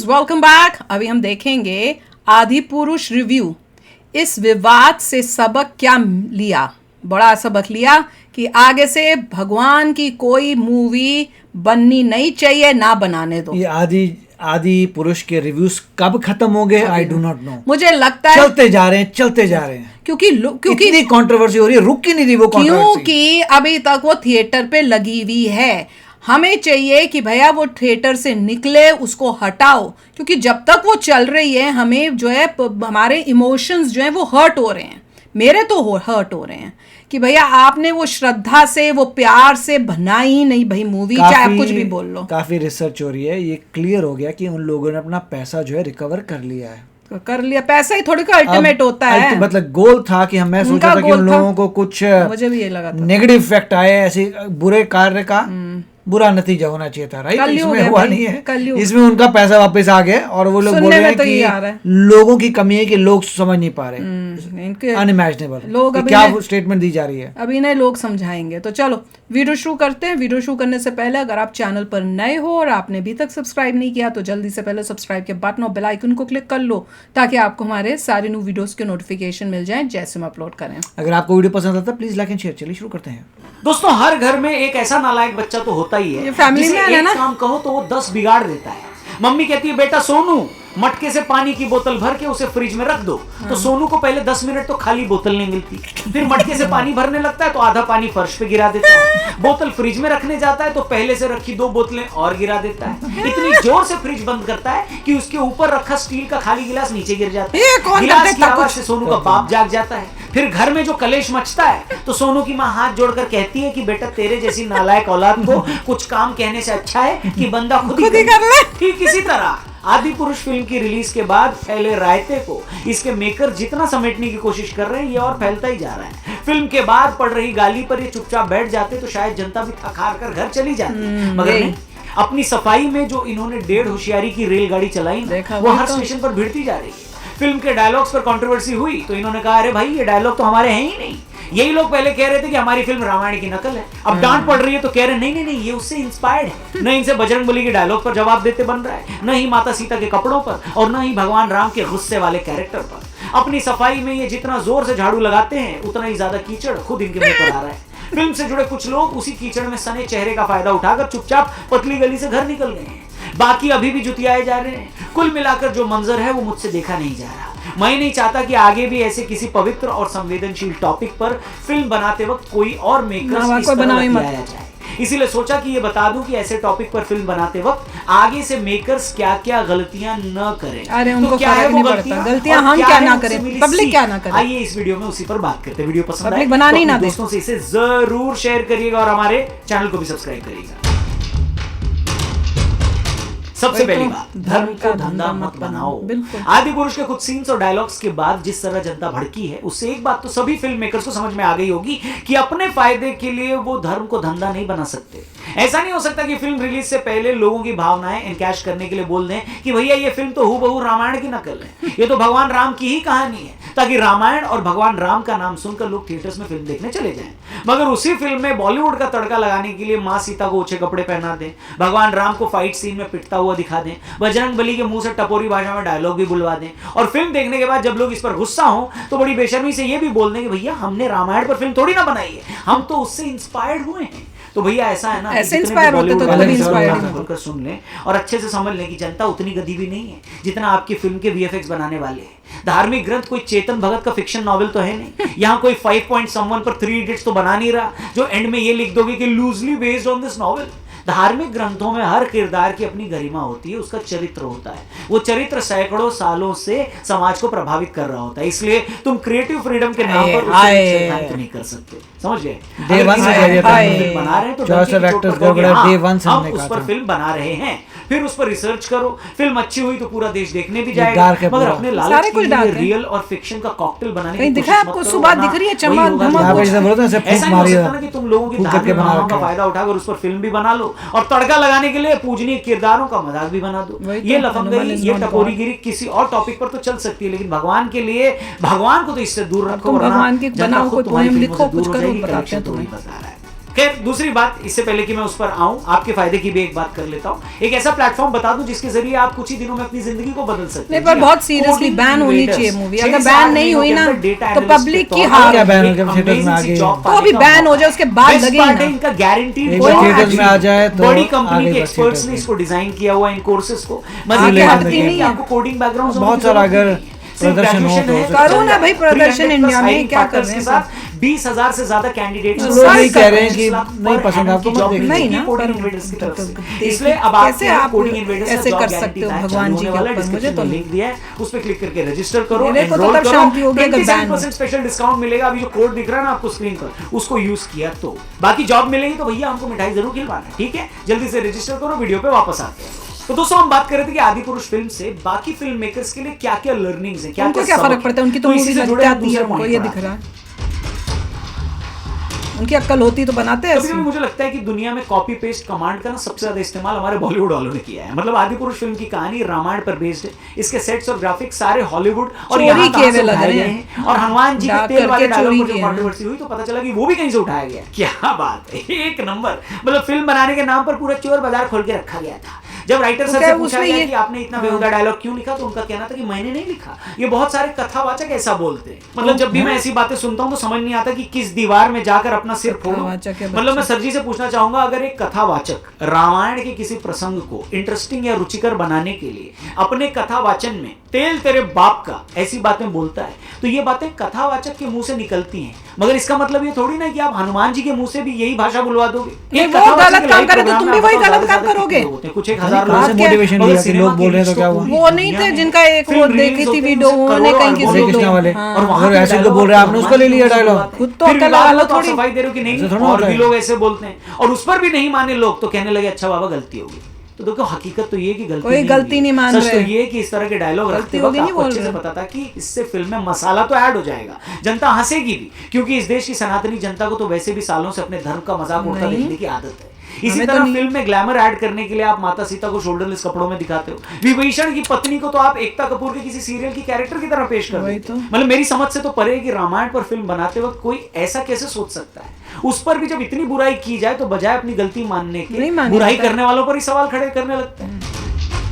Welcome back. अभी हम देखेंगे आदि पुरुष रिव्यू। इस विवाद से सबक क्या लिया? बड़ा सबक लिया कि आगे से भगवान की कोई मूवी बननी नहीं चाहिए, ना बनाने दो। ये आदि पुरुष के रिव्यूज कब खत्म हो गए? I do not know. मुझे लगता है चलते जा रहे हैं क्योंकि इतनी कंट्रोवर्सी हो रही है, रुक ही नहीं रही वो कंट्रोवर्सी। क्योंकि अभी तक वो थिएटर पे लगी हुई है। हमें चाहिए कि भैया वो थिएटर से निकले, उसको हटाओ, क्योंकि जब तक वो चल रही है हमें जो है हमारे इमोशंस जो है वो हर्ट हो रहे हैं। मेरे तो हर्ट हो रहे हैं कि भैया आपने वो श्रद्धा से, वो प्यार से बनाई ही नहीं भाई मूवी, चाहे आप कुछ भी बोल लो। काफी रिसर्च हो रही है, ये क्लियर हो गया कि उन लोगों ने अपना पैसा जो है रिकवर कर लिया है। कर लिया, पैसा ही थोड़ी का अल्टीमेट होता है। मतलब गोल था कि मैं सोचा था कि उन लोगों को कुछ मुझे भी ये लगा था नेगेटिव इफेक्ट आए, ऐसे बुरे कार्य का बुरा नतीजा होना चाहिए था, राइट? इसमें हुआ नहीं है, इसमें उनका पैसा वापस आ गया और वो लोग बोल रहे हैं कि लोगों की कमी है कि लोग समझ नहीं पा रहे। अनइमेजिनेबल लोग क्या स्टेटमेंट दी जा रही है। अभी नहीं लोग समझाएंगे। तो चलो वीडियो शुरू करते हैं। वीडियो शुरू करने से पहले अगर आप चैनल पर नए हो और आपने अभी तक सब्सक्राइब नहीं किया तो जल्दी से पहले सब्सक्राइब के बटन और बेल आइकन को क्लिक कर लो, ताकि आपको हमारे सारे न्यू वीडियोस के नोटिफिकेशन मिल जाए जैसे हम अपलोड करें। अगर आपको वीडियो पसंद आता है प्लीज लाइक एंड शेयर। चलिए शुरू करते हैं। दोस्तों, हर घर में एक ऐसा नालायक बच्चा तो होता ही है, फैमिली में है ना, काम कहो तो वो 10 बिगाड़ देता है। मम्मी कहती है बेटा सोनू मटके से पानी की बोतल भर के उसे फ्रिज में रख दो, तो सोनू को पहले 10 मिनट तो खाली बोतल नहीं मिलती, फिर मटके से पानी भरने लगता है तो आधा पानी फर्श पे गिरा देता है। बोतल फ्रिज में रखने जाता है तो पहले से रखी 2 बोतलें और गिरा देता है। इतनी जोर से फ्रिज बंद करता है कि उसके ऊपर रखा स्टील का खाली गिलास नीचे गिर जाता है। गिलास की आवाज से सोनू का बाप जाग जाता है। फिर घर में जो कलेश मचता है तो सोनू की माँ हाथ जोड़कर कहती है कि बेटा तेरे जैसी नालायक औलाद को कुछ काम कहने से अच्छा है कि बंदा खुद ही कर ले। ठीक इसी तरह आदि पुरुष फिल्म की रिलीज के बाद फैले रायते को इसके मेकर जितना समेटने की कोशिश कर रहे हैं, ये और फैलता ही जा रहा है। फिल्म के बाद पड़ रही गाली पर ये चुपचाप बैठ जाते तो शायद जनता भी थक हार कर घर चली जाती, मगर नहीं। अपनी सफाई में जो इन्होंने 1.5 होशियारी की रेलगाड़ी चलाई ना, वो हर स्टेशन पर भिड़ती जा रही है। फिल्म के डायलॉग्स पर कंट्रोवर्सी हुई तो इन्होंने कहा अरे भाई ये डायलॉग तो हमारे हैं ही नहीं। यही लोग पहले कह रहे थे कि हमारी फिल्म रामायण की नकल है, अब डांट पड़ रही है तो कह रहे नहीं नहीं नहीं ये उससे इंस्पायर्ड है। न इनसे बजरंगबली के डायलॉग पर जवाब देते बन रहा है, न ही माता सीता के कपड़ों पर, और न ही भगवान राम के गुस्से वाले कैरेक्टर पर। अपनी सफाई में ये जितना जोर से झाड़ू लगाते हैं उतना ही ज्यादा कीचड़ खुद इनके मुंह पर आ रहा है। फिल्म से जुड़े कुछ लोग उसी कीचड़ में सने चेहरे का फायदा उठाकर चुपचाप पतली गली से घर निकल गए हैं, बाकी अभी भी जुतियाए जा रहे हैं। कुल मिलाकर जो मंजर है वो मुझसे देखा नहीं जा रहा। मैं नहीं चाहता कि आगे भी ऐसे किसी पवित्र और संवेदनशील टॉपिक पर फिल्म बनाते वक्त कोई और मेकर्स इस तरह लगाया जाए। इसीलिए सोचा कि ये बता दूं कि ऐसे टॉपिक पर फिल्म बनाते वक्त आगे से मेकर्स क्या क्या गलतियां न करें। अरे उनको क्या है वो गलतियां हम क्या ना करें, पब्लिक क्या ना करे। आइए इस वीडियो में उसी पर बात करते हैं। वीडियो पसंद आए बनाने तो दोस्तों से इसे जरूर शेयर करिएगा और हमारे चैनल को भी सब्सक्राइब करिएगा। सबसे पहली बात, धर्म को धंधा मत बनाओ। आदि पुरुष के कुछ सीन्स और डायलॉग्स के बाद जिस तरह जनता भड़की है, उससे एक बात तो सभी फिल्म मेकर्स को समझ में आ गई होगी कि अपने फायदे के लिए वो धर्म को धंधा नहीं बना सकते। ऐसा नहीं हो सकता कि फिल्म रिलीज से पहले लोगों की भावनाएं एनकैश करने के लिए बोल दें कि भैया ये फिल्म तो हूबहू रामायण की नकल है, ये तो भगवान राम की ही कहानी है, ताकि रामायण और भगवान राम का नाम सुनकर लोग थिएटर्स में फिल्म देखने चले जाएं। मगर उसी फिल्म में बॉलीवुड का तड़का लगाने के लिए माँ सीता को ऊंचे कपड़े पहना दें, भगवान राम को फाइट सीन में पिटता हुआ दिखा दें, बजरंगबली के मुंह से टपोरी भाषा में डायलॉग भी बुलवा दें, और फिल्म देखने के बाद जब लोग इस पर गुस्सा हो तो बड़ी बेशर्मी से ये भी बोल दें कि भैया हमने रामायण पर फिल्म थोड़ी ना बनाई है, हम तो उससे इंस्पायर्ड हुए हैं। तो भैया ऐसा है ना, ऐसे इंस्पायर होते तो कभी इंस्पायर्ड होकर सुन लें और अच्छे से समझ लें कि जनता उतनी गधी भी नहीं है जितना आपकी फिल्म के वीएफएक्स बनाने वाले हैं। धार्मिक ग्रंथ कोई चेतन भगत का फिक्शन नॉवेल तो है नहीं। यहाँ कोई 5 पॉइंट समवन पर 3 इडियट्स तो बना नहीं रहा जो एंड में ये लिख दोगे कि loosely based on this novel. धार्मिक ग्रंथों में हर किरदार की अपनी गरिमा होती है, उसका चरित्र होता है, वो चरित्र सैकड़ों सालों से समाज को प्रभावित कर रहा होता है। इसलिए तुम क्रिएटिव फ्रीडम के नाम पर उसे नहीं कर सकते, समझ गए? बना रहे तो हम उस पर फिल्म बना रहे हैं, फिर उस पर रिसर्च करो, फिल्म अच्छी हुई तो पूरा देश देखने भी जाएगा, मगर अपने लालच के लिए रियल और फिक्शन का कॉकटेल बनाने की कोशिश मत करो। सुबह दिख रही है चमक धमक, ऐसा नहीं हो सकता ना कि तुम लोगों की धार्मिक भावनाओं का फायदा उठाकर उस पर फिल्म भी बना लो और तड़का लगाने के लिए पूजनीय किरदारों का मजाक भी बना दो। ये लफंगई, ये टपोरीगिरी किसी और टॉपिक पर तो चल सकती है, लेकिन भगवान के लिए, भगवान को तो इससे दूर रखो। भगवान के बनाओ, कोई पोएम लिखो, कुछ करो, बताते हैं तुम्हें। खैर दूसरी बात, इससे पहले कि मैं उस पर आऊं, आपके फायदे की भी एक बात कर लेता हूं। एक ऐसा प्लेटफॉर्म बता दूं जिसके जरिए आप कुछ ही दिनों में अपनी जिंदगी को बदल सकते हैं। नहीं, पर बहुत सीरियसली बैन होनी चाहिए मूवी। अगर बैन नहीं हुई ना तो पब्लिक की हार क्या बैन हो गया, थिएटर्स में आ गई तो अभी बैन हो जाए उसके बाद लगेगा। इनका गारंटीड थिएटर्स में आ जाए तो बड़ी कंपनी के एक्सपर्ट्स ने इसको डिजाइन किया हुआ इन कोर्सेज को। आपको कोडिंग बैकग्राउंड बहुत सारा अगर प्रदर्शन हो तो करो ना भाई, प्रदर्शन इंडिया में क्या कर रहे हैं। 20,000 से ज्यादा कैंडिडेट्स लोग नहीं कह रहे हैं कि नहीं पसंद आपको मत देखिए। नहीं ना, कोडिंग इन्वेडर्स की तरफ से। इसलिए अब कैसे आप कोडिंग इन्वेडर्स ऐसे कर सकते हो भगवान जी के ऊपर? मुझे तो लिंक दिया है, उस पे क्लिक करके रजिस्टर करो, मेरे को तो एनरोल तब शांति होगी करो। अगर बैन 27% स्पेशल डिस्काउंट मिलेगा। अभी जो कोड दिख रहा है ना आपको स्क्रीन पर, उसको यूज किया तो बाकी जॉब मिलेगी। तो भैया हमको मिठाई जरूर खिलवाना है, ठीक है? जल्दी से रजिस्टर करो। वीडियो पे वापस आते हैं। तो दोस्तों हम बात कर रहे थे कि आदि पुरुष फिल्म से बाकी फिल्म मेकर्स के लिए क्या क्या लर्निंग्स हैं, क्या क्या फर्क पड़ता है। उनकी तो मूवी लगती आती है, उनको ये दिख रहा है। उनकी अक्ल होती तो बनाते हैं। कभी-कभी मुझे लगता है कि दुनिया में कॉपी पेस्ट कमांड का ना सबसे ज्यादा इस्तेमाल हमारे बॉलीवुड वालों ने किया है। मतलब आदि पुरुष फिल्म की कहानी रामायण पर बेस्ड है। इसके सेट्स और ग्राफिक्स सारे हॉलीवुड और यहाँ कहाँ से उठाए गए हैं। और हनुमान जी के तेल वाले डायलॉग पर जो कंट्रोवर्सी हुई तो पता चला कि वो भी कहीं से उठाया गया। क्या बात है, एक नंबर। मतलब फिल्म बनाने के नाम पर पूरा चोर बाजार खोल के रखा गया था। जब राइटर सर से पूछा गया कि आपने इतना बेहुदा डायलॉग क्यों लिखा, तो उनका कहना था कि मैंने नहीं लिखा, ये बहुत सारे कथावाचक ऐसा बोलते हैं। मतलब जब भी मैं ऐसी बातें सुनता हूं तो समझ नहीं आता कि किस दीवार में जाकर अपना सिर फोड़ूं। मतलब मैं सर जी से पूछना चाहूंगा, अगर एक कथावाचक रामायण के किसी प्रसंग को इंटरेस्टिंग या रुचिकर बनाने के लिए अपने कथावाचन में तेल तेरे बाप का ऐसी बातें बोलता है, तो ये बातें कथावाचक के मुंह से निकलती हैं। मगर इसका मतलब ये थोड़ी ना कि आप हनुमान जी के मुंह से भी यही भाषा बुलवा दोगे। एक वो गलत काम करे तो तुम भी वही गलत काम करोगे। कुछ 1,000 मोटिवेशन दिया कि लोग बोल रहे हैं तो क्या हुआ? वो नहीं थे जिनका एक वो देखी थी वीडियो, उन्होंने कहीं किसी कृष्णा वाले और ऐसे तो बोल रहे हैं, आपने उसका ले लिया डायलॉग। खुद तो अकल वाला थोड़ी सफाई दे रहे हो कि नहीं, और भी लोग ऐसे बोलते हैं और उस पर भी नहीं माने लोग, तो कहने लगे अच्छा बाबा गलती होगी। तो देखो हकीकत तो ये कि गलती नहीं मान रहे। सच तो ये कि इस तरह के डायलॉग रखते वक्त आपको अच्छे से पता था कि इससे फिल्म में मसाला तो ऐड हो जाएगा, जनता हंसेगी भी, क्योंकि इस देश की सनातनी जनता को तो वैसे भी सालों से अपने धर्म का मजाक उड़ता देखने की आदत है। इसी तरह फिल्म में ग्लैमर ऐड करने के लिए आप माता सीता को शोल्डरलेस कपड़ों में दिखाते हो। विभीषण की पत्नी को तो आप एकता कपूर के किसी सीरियल की कैरेक्टर की तरह पेश कर देते हो। मतलब मेरी समझ से तो परे है कि रामायण पर फिल्म बनाते वक्त कोई ऐसा कैसे सोच सकता है। उस पर भी जब इतनी बुराई की जाए तो बजाय अपनी गलती मानने के बुराई करने वालों पर ही सवाल खड़े करने लगते हैं।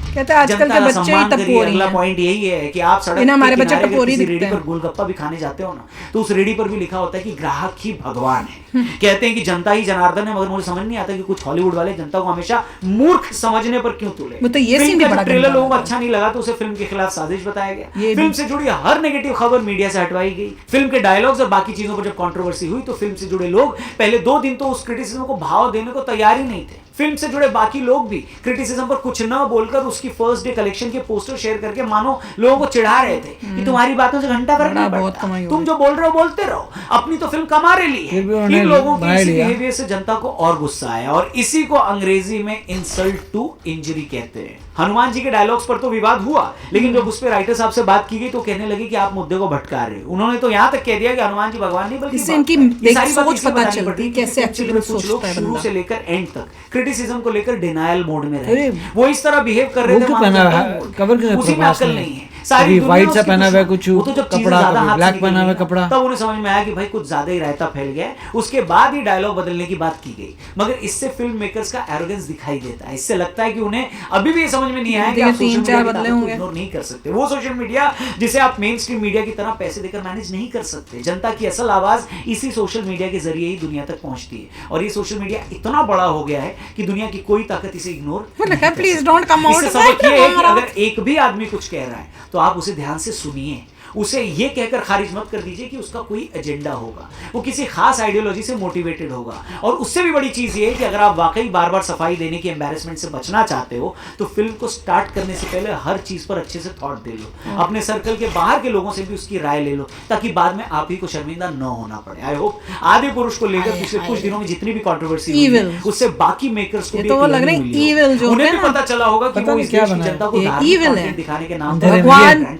कहते हैं आजकल के बच्चे ही टपोरी हैं। अगला पॉइंट यही है कि आप सड़क हमारे बच्चे टपोरी दिखते हैं। पर गोलगप्पा भी खाने जाते हो ना, तो उस रेडी पर भी लिखा होता है कि ग्राहक ही भगवान है। कहते हैं कि जनता ही जनार्दन है, मगर मुझे समझ नहीं आता कि कुछ हॉलीवुड वाले जनता को हमेशा मूर्ख समझने पर क्यों तुले। तो ये सीन भी बड़ा ट्रेलर लोगों को अच्छा नहीं लगा तो उसे फिल्म के खिलाफ साजिश बताया गया। फिल्म से जुड़ी हर नेगेटिव खबर मीडिया से हटवाई गई। फिल्म के डायलॉग्स और बाकी चीजों पर जब कंट्रोवर्सी हुई तो फिल्म से जुड़े लोग पहले 2 दिन तो उस क्रिटिसिज्म को भाव देने को तैयार ही नहीं थे। फिल्म से जुड़े बाकी लोग भी क्रिटिसिज्म पर कुछ न बोलकर उसकी फर्स्ट डे कलेक्शन के पोस्टर शेयर करके मानो लोगों को चिढ़ा रहे थे कि तुम्हारी बातों से घंटा फर्क नहीं पड़ता, तुम जो बोल रहे हो बोलते रहो, अपनी तो फिल्म कमा रही है। इन लोगों के इसी बिहेवियर से जनता को और गुस्सा आया और इसी को अंग्रेजी में इंसल्ट टू इंजरी कहते हैं। हनुमान जी के डायलॉग्स पर तो विवाद हुआ, लेकिन जब उस पर राइटर साहब से बात की गई तो कहने लगे कि आप मुद्दे को भटका रहे हो। उन्होंने तो यहाँ तक कह दिया कि हनुमान जी भगवान नहीं बल्कि सोच पता चलती कैसे एक्चुअली में सोचता है बंदा। शुरू से लेकर एंड तक क्रिटिसिज्म को लेकर डिनायल मोड में रहे। वो इस तरह बिहेव कर रहे थे, उसी में अकल नहीं है। सारी व्हाइट सा पहना हुआ है, कुछ कपड़ा ब्लैक पहना हुआ है कपड़ा, तब उन्हें समझ में आया कि भाई कुछ ज्यादा ही रायता फैल गया है। उसके बाद ही डायलॉग बदलने की बात की गई, मगर इससे फिल्म मेकर्स का एरोगेंस दिखाई देता है। इससे लगता है कि उन्हें अभी भी ये समझ में नहीं आया कि आप सोशल मीडिया को इग्नोर नहीं कर सकते। वो सोशल मीडिया जिसे आप मेन स्ट्रीम मीडिया की तरह पैसे देकर मैनेज नहीं कर सकते। जनता की असल आवाज इसी सोशल मीडिया के जरिए ही दुनिया तक पहुंचती है और ये सोशल मीडिया इतना बड़ा हो गया है कि दुनिया की कोई ताकत इसे ignore please don't come out. सबक ये है कि अगर एक भी आदमी कुछ कह रहा है तो आप उसे ध्यान से सुनिए, उसे ये कहकर खारिज मत कर दीजिए कि उसका कोई एजेंडा होगा, वो किसी खास आइडियोलॉजी से मोटिवेटेड होगा। और उससे भी बड़ी चीज ये है कि अगर आप वाकई बार बार सफाई देने की एम्बैरेसमेंट से बचना चाहते हो तो फिल्म को स्टार्ट करने से पहले हर चीज पर अच्छे से थॉट दे लो, अपने सर्कल के बाहर के लोगों से भी उसकी राय ले लो, ताकि बाद में आप ही को शर्मिंदा न होना पड़े। आई होप आदि पुरुष को लेकर पिछले कुछ दिनों में जितनी भी कंट्रोवर्सी हुई है उससे बाकी मेकर्स को भी उन्हें भी पता चला होगा कि वो इस देश की जनता को धार्मिक कंटेंट दिखाने के नाम पर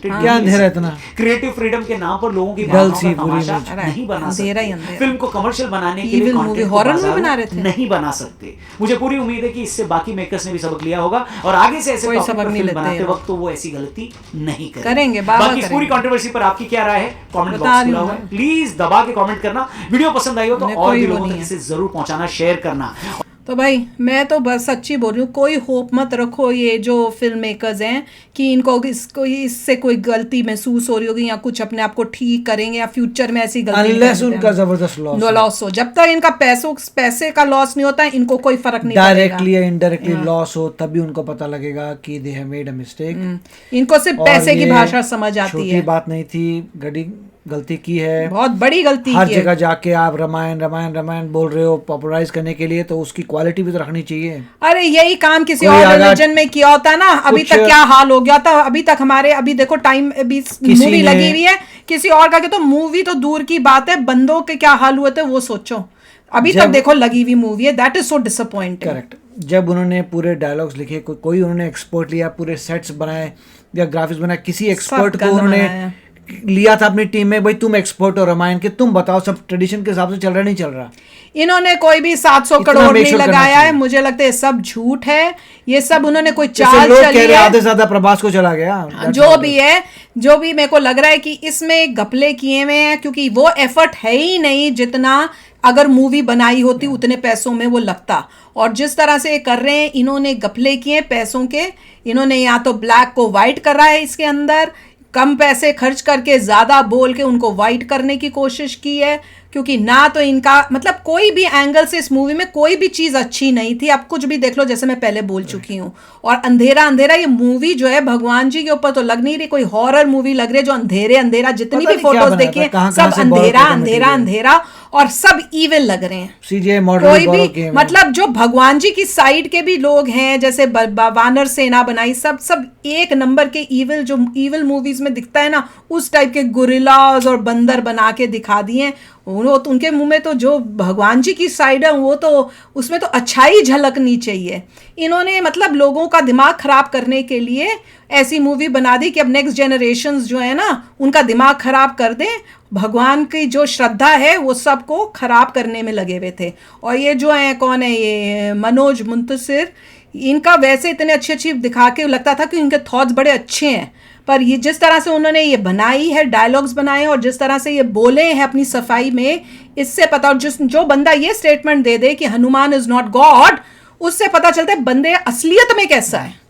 क्या अंधेरा इतना क्रिएटिव फ्रीडम के नाम पर लोगों की भावनाओं का तमाशा नहीं बना सकते। फिल्म को कमर्शियल बनाने के लिए कंटेंट को नहीं बना सकते। मुझे पूरी उम्मीद है कि इससे बाकी मेकर्स ने भी सबक लिया होगा और आगे से ऐसे टॉपिक पर फिल्म बनाते वक्त तो वो ऐसी गलती नहीं करेंगे। बाकी इस पूरी कंट्रोवर्सी पर आपकी क्या राय है कमेंट बॉक्स खुला हुआ है, प्लीज दबा के कमेंट करना। वीडियो पसंद आई हो तो और भी लोगों तक इसे जरूर पहुंचाना, शेयर करना। तो भाई मैं तो बस सच्ची बोल रही हूँ, कोई होप मत रखो ये जो फिल्म मेकर्स हैं कि इनको इससे कोई गलती महसूस हो रही होगी या कुछ अपने आप को ठीक करेंगे या फ्यूचर में ऐसी गलती अनलेस उनका जबरदस्त लॉस हो। जब तक इनका पैसे का लॉस नहीं होता है इनको कोई फर्क नहीं पड़ेगा। डायरेक्टली या इनडायरेक्टली लॉस हो तभी उनको पता लगेगा कि they have made a mistake. इनको सिर्फ पैसे की भाषा समझ आती है। बात नहीं थी, गलती की है, बहुत बड़ी गलती हर जगह जाके आप रामायण बोल रहे हो पॉपुलराइज करने के लिए, तो उसकी क्वालिटी भी तो रखनी चाहिए। अरे यही काम किसी और रिलीजन में किया होता ना, अभी तक क्या हाल हो गया था। अभी तक हमारे अभी देखो टाइम अभी मूवी लगी हुई है किसी और का, तो मूवी तो दूर की बात है, बंदों के क्या हाल हुए थे वो सोचो। अभी तक देखो लगी हुई मूवी है, that is so disappointing. Correct. जब उन्होंने पूरे डायलॉग्स लिखे, कोई उन्होंने एक्सपर्ट लिया, पूरे सेट्स बनाए या ग्राफिक्स बनाए, किसी एक्सपर्ट को उन्होंने लिया था अपनी टीम में, भाई तुम एक्सपर्ट हो रामायण के, तुम बताओ सब ट्रेडिशन के हिसाब से चल रहा नहीं चल रहा। इन्होंने कोई भी 700 करोड़ नहीं लगाया है, मुझे लगता है सब झूठ है ये सब। उन्होंने कोई चाल चली है, आधे से ज्यादा प्रभास को चला गया। जो भी है, जो भी मेरे को लग रहा है कि इसमें घपले किए हुए हैं, क्योंकि वो एफर्ट है ही नहीं जितना अगर मूवी बनाई होती उतने पैसों में वो लगता। और जिस तरह से कर रहे हैं इन्होंने घपले किए पैसों के। इन्होंने या तो ब्लैक को व्हाइट करा है, इसके अंदर कम पैसे खर्च करके ज्यादा बोल के उनको वाइट करने की कोशिश की है, क्योंकि ना तो इनका मतलब कोई भी एंगल से इस मूवी में कोई भी चीज अच्छी नहीं थी। आप कुछ भी देख लो, जैसे मैं पहले बोल चुकी हूँ। और अंधेरा ये मूवी जो है भगवान जी के ऊपर तो लग नहीं रही, कोई हॉरर मूवी लग रही है, जो अंधेरा जितनी भी फोटोज देखिए सब अंधेरा और सब इविल लग रहे हैं। कोई भी मतलब जो भगवान जी की साइड के भी लोग हैं, जैसे वानर सेना बनाई, सब एक नंबर के इविल, जो इविल मूवीज में दिखता है ना उस टाइप के गुरिल्लाज और बंदर बना के दिखा दिए। उनके मुंह में तो जो भगवान जी की साइड है वो तो उसमें तो अच्छाई झलकनी चाहिए। इन्होंने मतलब लोगों का दिमाग खराब करने के लिए ऐसी मूवी बना दी कि अब नेक्स्ट जनरेशंस जो है ना उनका दिमाग खराब कर दें। भगवान की जो श्रद्धा है वो सबको खराब करने में लगे हुए थे। और ये जो है कौन है, ये मनोज मुंतसिर, इनका वैसे इतने अच्छी दिखा के लगता था कि इनके थॉट्स बड़े अच्छे हैं, पर ये जिस तरह से उन्होंने ये बनाई है, डायलॉग्स बनाए और जिस तरह से ये बोले हैं अपनी सफाई में, इससे पता, और जो बंदा ये स्टेटमेंट दे दे कि हनुमान इज नॉट गॉड, उससे पता चलता है बंदे असलियत में कैसा है।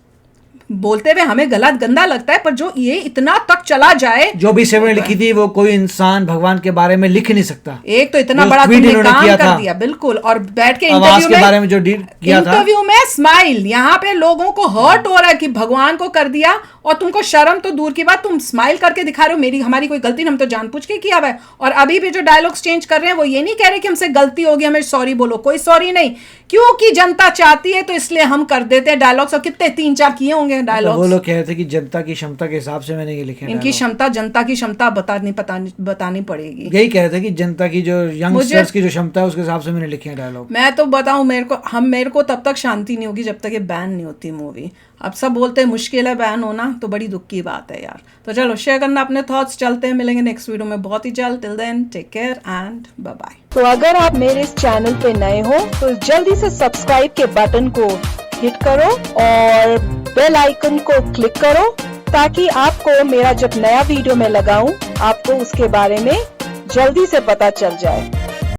बोलते हुए हमें गंदा लगता है, पर जो ये इतना तक चला जाए, जो भी सेवन लिखी थी वो कोई इंसान भगवान के बारे में लिख नहीं सकता। एक तो इतना बड़ा तुमने काम कर दिया, बिल्कुल, और बैठ के इंटरव्यू के बारे में जो किया था, इंटरव्यू में स्माइल, यहाँ पे लोगों को हर्ट हो रहा है कि भगवान को कर दिया और तुमको शर्म तो दूर की बात, तुम स्माइल करके दिखा रहे हो हमारी कोई गलती नहीं, हम तो जानबूझ के किया हुआ है। और अभी भी जो डायलॉग्स चेंज कर रहे हैं वो ये नहीं कह रहे कि हमसे गलती होगी हमें सॉरी बोलो, कोई सॉरी नहीं, क्योंकि जनता चाहती है तो इसलिए हम कर देते हैं डायलॉग्स। और कितने 3-4 किए होंगे डायलॉग्स। वो लोग कह रहे थे कि जनता की क्षमता के हिसाब से मैंने ये लिखे। इनकी क्षमता, जनता की क्षमता बतानी पड़ेगी। यही कह रहे थे कि जनता की जो यंगस्टर्स की जो क्षमता है उसके हिसाब से मैंने लिखे हैं डायलॉग। मैं तो बताऊं, मेरे को तब तक शांति नहीं होगी जब तक ये बैन नहीं होती मूवी। अब सब बोलते हैं मुश्किल है बैन होना, तो बड़ी दुख की बात है यार। तो चलो शेयर करना अपने थॉट्स, चलते हैं, मिलेंगे नेक्स्ट वीडियो में बहुत ही जल्द। Till then take care and bye bye. तो अगर आप मेरे इस चैनल पे नए हो तो जल्दी से सब्सक्राइब के बटन को हिट करो और बेल आइकन को क्लिक करो, ताकि आपको मेरा जब नया वीडियो मैं लगाऊं आपको उसके बारे में जल्दी से पता चल जाए।